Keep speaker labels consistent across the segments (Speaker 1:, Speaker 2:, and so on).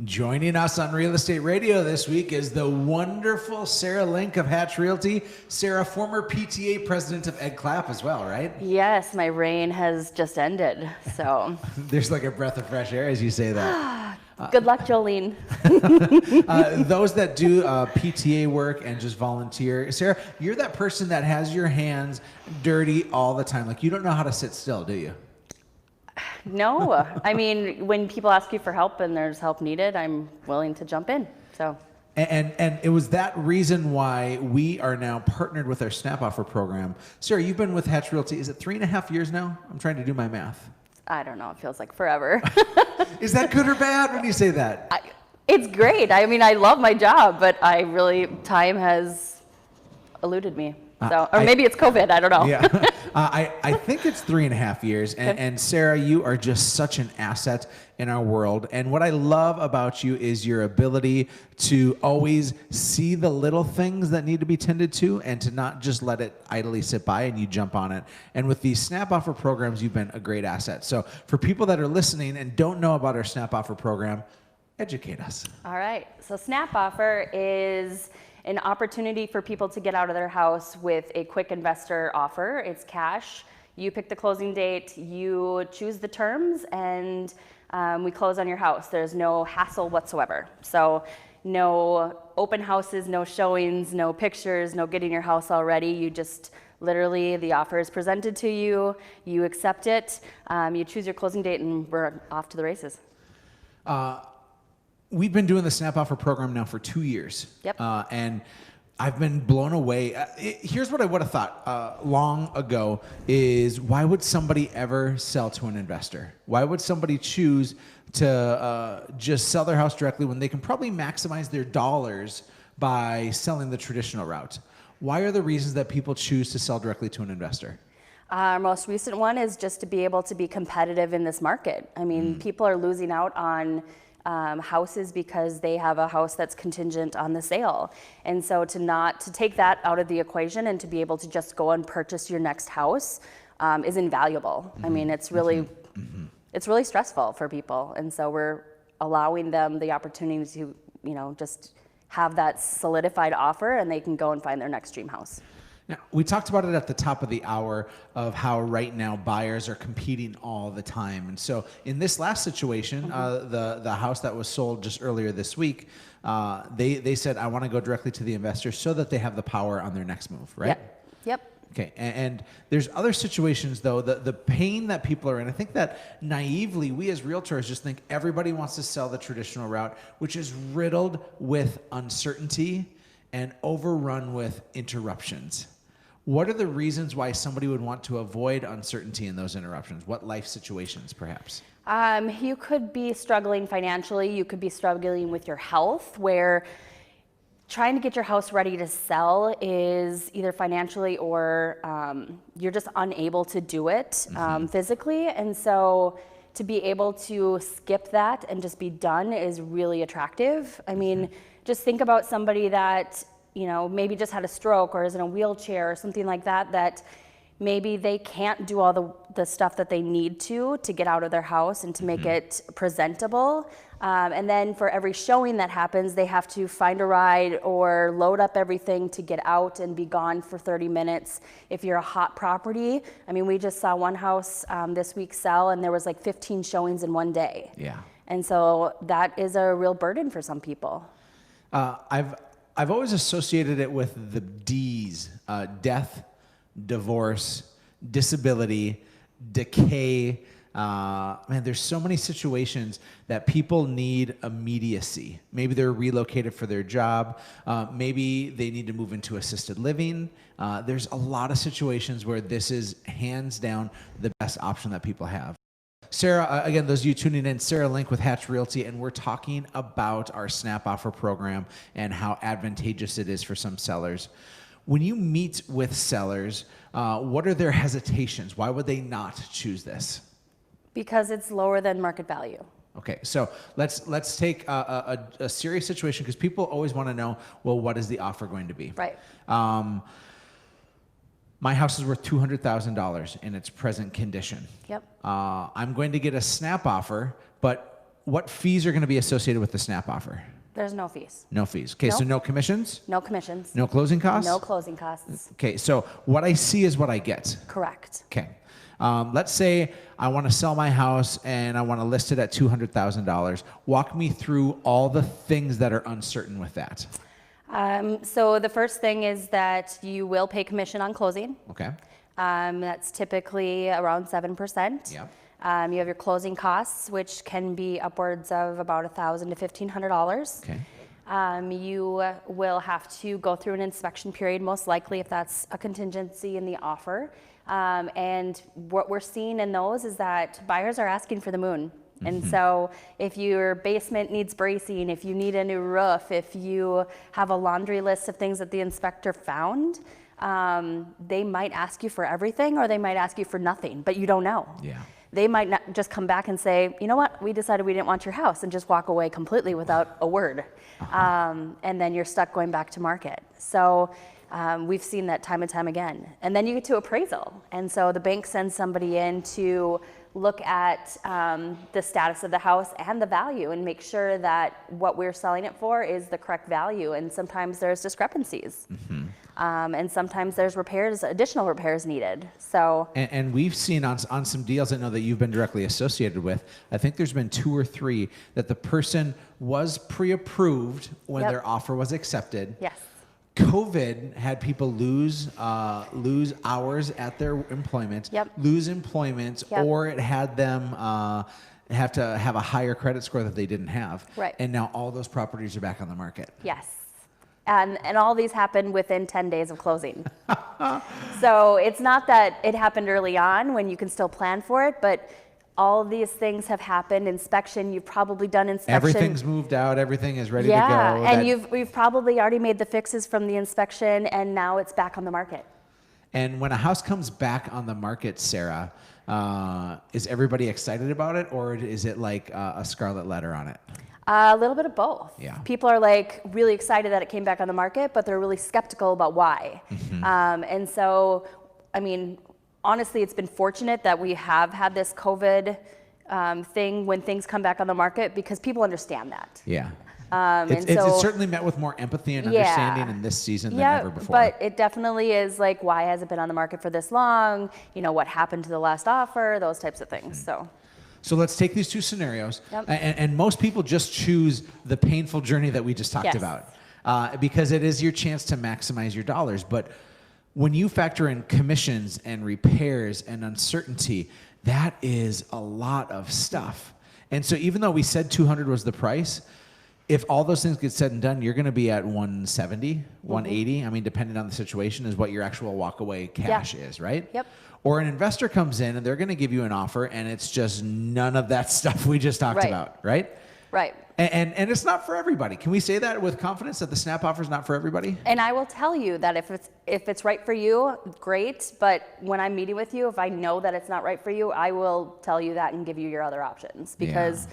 Speaker 1: Joining us on Real Estate Radio this week is the wonderful Sarah Link of Hatch Realty. Sarah, former PTA president of Ed Clapp as well, right?
Speaker 2: Yes, my reign has just ended, so.
Speaker 1: There's like a breath of fresh air as you say that.
Speaker 2: Good luck, Jolene.
Speaker 1: Those that do PTA work and just volunteer, Sarah, you're that person that has your hands dirty all the time. Like you don't know how to sit still, do you?
Speaker 2: No, I mean, when people ask you for help and there's help needed, I'm willing to jump in, so.
Speaker 1: And it was that reason why we are now partnered with our Snap Offer program. Sarah, you've been with Hatch Realty, is it 3.5 years now? I'm trying to do my math.
Speaker 2: I don't know, it feels like forever.
Speaker 1: Is that good or bad when you say that?
Speaker 2: It's great. I mean, I love my job, but time has eluded me. So, or maybe it's COVID, I don't know.
Speaker 1: Yeah, I think it's 3.5 years. And Sarah, you are just such an asset in our world. And what I love about you is your ability to always see the little things that need to be tended to and to not just let it idly sit by and you jump on it. And with these Snap Offer programs, you've been a great asset. So for people that are listening and don't know about our Snap Offer program, educate us.
Speaker 2: All right, so Snap Offer is an opportunity for people to get out of their house with a quick investor offer. It's cash. You pick the closing date, you choose the terms, and we close on your house. There's no hassle whatsoever. So no open houses, no showings, no pictures, no getting your house all ready. You just literally, the offer is presented to you, you accept it, you choose your closing date, and we're off to the races.
Speaker 1: We've been doing the Snap Offer program now for 2 years.
Speaker 2: Yep.
Speaker 1: And I've been blown away. Here's what I would have thought long ago is why would somebody ever sell to an investor? Why would somebody choose to just sell their house directly when they can probably maximize their dollars by selling the traditional route? Why are the reasons that people choose to sell directly to an investor?
Speaker 2: Our most recent one is just to be able to be competitive in this market. I mean, people are losing out on houses because they have a house that's contingent on the sale. And so to take that out of the equation and to be able to just go and purchase your next house is invaluable. I mean, it's really stressful for people. And so we're allowing them the opportunity to, just have that solidified offer and they can go and find their next dream house.
Speaker 1: Now, we talked about it at the top of the hour of how right now buyers are competing all the time. And so in this last situation, the house that was sold just earlier this week, they said, I want to go directly to the investor so that they have the power on their next move, right?
Speaker 2: Yep.
Speaker 1: Okay, and there's other situations though, the pain that people are in. I think that naively, we as realtors just think everybody wants to sell the traditional route, which is riddled with uncertainty and overrun with interruptions. What are the reasons why somebody would want to avoid uncertainty in those interruptions? What life situations, perhaps?
Speaker 2: You could be struggling financially. You could be struggling with your health, where trying to get your house ready to sell is either financially or you're just unable to do it physically. And so to be able to skip that and just be done is really attractive. I mean, just think about somebody that maybe just had a stroke or is in a wheelchair or something like that, that maybe they can't do all the stuff that they need to get out of their house and to make it presentable. And then for every showing that happens, they have to find a ride or load up everything to get out and be gone for 30 minutes. If you're a hot property, I mean, we just saw one house this week sell and there was like 15 showings in one day.
Speaker 1: Yeah.
Speaker 2: And so that is a real burden for some people.
Speaker 1: I've always associated it with the D's, death, divorce, disability, decay. Man, there's so many situations that people need immediacy. Maybe they're relocated for their job. Maybe they need to move into assisted living. There's a lot of situations where this is hands down the best option that people have. Sarah, again, those of you tuning in, Sarah Link with Hatch Realty, and we're talking about our Snap Offer program and how advantageous it is for some sellers. When you meet with sellers, what are their hesitations? Why would they not choose this?
Speaker 2: Because it's lower than market value.
Speaker 1: Okay, so let's take a serious situation, because people always want to know, well, what is the offer going to be?
Speaker 2: Right.
Speaker 1: My house is worth $200,000 in its present condition.
Speaker 2: Yep.
Speaker 1: I'm going to get a Snap Offer, but what fees are going to be associated with the snap offer?
Speaker 2: There's no fees.
Speaker 1: No fees. Okay, so
Speaker 2: Nope.
Speaker 1: no commissions?
Speaker 2: No commissions.
Speaker 1: No closing costs?
Speaker 2: No closing costs.
Speaker 1: Okay, so what I see is what I get.
Speaker 2: Correct.
Speaker 1: Okay. Let's say I want to sell my house and I want to list it at $200,000. Walk me through all the things that are uncertain with that.
Speaker 2: So the first thing is that you will pay commission on closing.
Speaker 1: Okay.
Speaker 2: That's typically around 7%.
Speaker 1: Yep.
Speaker 2: You have your closing costs, which can be upwards of about $1,000 to $1,500.
Speaker 1: Okay.
Speaker 2: You will have to go through an inspection period, most likely, if that's a contingency in the offer. And what we're seeing in those is that buyers are asking for the moon. And so if your basement needs bracing, if you need a new roof, if you have a laundry list of things that the inspector found, they might ask you for everything, or they might ask you for nothing, but you don't know.
Speaker 1: Yeah.
Speaker 2: They might not just come back and say, you know what, we decided we didn't want your house, and just walk away completely without a word. And then you're stuck going back to market. So we've seen that time and time again. And then you get to appraisal. And so the bank sends somebody in to look at the status of the house and the value, and make sure that what we're selling it for is the correct value. And sometimes there's discrepancies. And sometimes there's additional repairs needed. So,
Speaker 1: and we've seen on some deals I know that you've been directly associated with, I think there's been 2 or 3 that the person was pre-approved when
Speaker 2: Yep.
Speaker 1: their offer was accepted.
Speaker 2: yes.
Speaker 1: COVID had people lose hours at their employment,
Speaker 2: Yep.
Speaker 1: lose employment,
Speaker 2: Yep.
Speaker 1: or it had them have to have a higher credit score that they didn't have.
Speaker 2: Right.
Speaker 1: And now all those properties are back on the market.
Speaker 2: Yes. And all these happened within 10 days of closing. So it's not that it happened early on when you can still plan for it, but all of these things have happened. Inspection, you've probably done inspection.
Speaker 1: Everything's moved out. Everything is ready to go.
Speaker 2: And we've probably already made the fixes from the inspection, and now it's back on the market.
Speaker 1: And when a house comes back on the market, Sarah, is everybody excited about it, or is it like a scarlet letter on it?
Speaker 2: A little bit of both.
Speaker 1: Yeah.
Speaker 2: People are like really excited that it came back on the market, but they're really skeptical about why. And so, I mean, honestly, it's been fortunate that we have had this COVID thing when things come back on the market, because people understand that.
Speaker 1: Yeah.
Speaker 2: And
Speaker 1: It's certainly met with more empathy and understanding in this season than ever before.
Speaker 2: But it definitely is like, why has it been on the market for this long? You know, what happened to the last offer? Those types of things.
Speaker 1: So let's take these 2 scenarios,
Speaker 2: Yep.
Speaker 1: and most people just choose the painful journey that we just talked
Speaker 2: Yes.
Speaker 1: about, because it is your chance to maximize your dollars. But when you factor in commissions and repairs and uncertainty, that is a lot of stuff. And so even though we said 200 was the price, if all those things get said and done, you're going to be at 170, 180. I mean, depending on the situation, is what your actual walkaway cash is, right?
Speaker 2: Yep.
Speaker 1: Or an investor comes in and they're going to give you an offer, and it's just none of that stuff we just talked about, right?
Speaker 2: Right.
Speaker 1: And it's not for everybody. Can we say that with confidence, that the snap offer is not for everybody?
Speaker 2: And I will tell you that if it's right for you, great. But when I'm meeting with you, if I know that it's not right for you, I will tell you that and give you your other options, because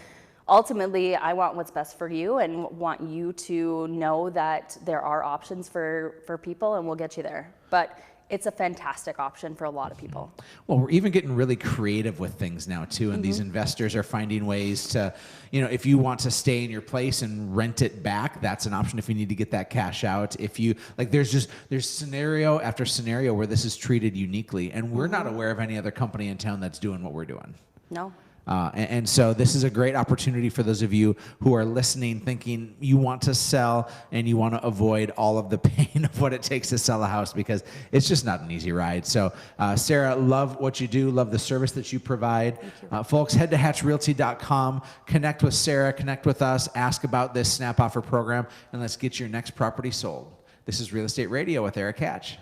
Speaker 2: ultimately I want what's best for you, and want you to know that there are options for people, and we'll get you there. But it's a fantastic option for a lot of people.
Speaker 1: Well, we're even getting really creative with things now too, and these investors are finding ways to, you know, if you want to stay in your place and rent it back, that's an option if you need to get that cash out. If you like, there's scenario after scenario where this is treated uniquely, and we're not aware of any other company in town that's doing what we're doing.
Speaker 2: No.
Speaker 1: And so this is a great opportunity for those of you who are listening, thinking you want to sell and you want to avoid all of the pain of what it takes to sell a house, because it's just not an easy ride. So Sarah, love what you do, love the service that you provide. Folks, head to hatchrealty.com, connect with Sarah, connect with us, ask about this snap offer program, and let's get your next property sold. This is Real Estate Radio with Erik Hatch.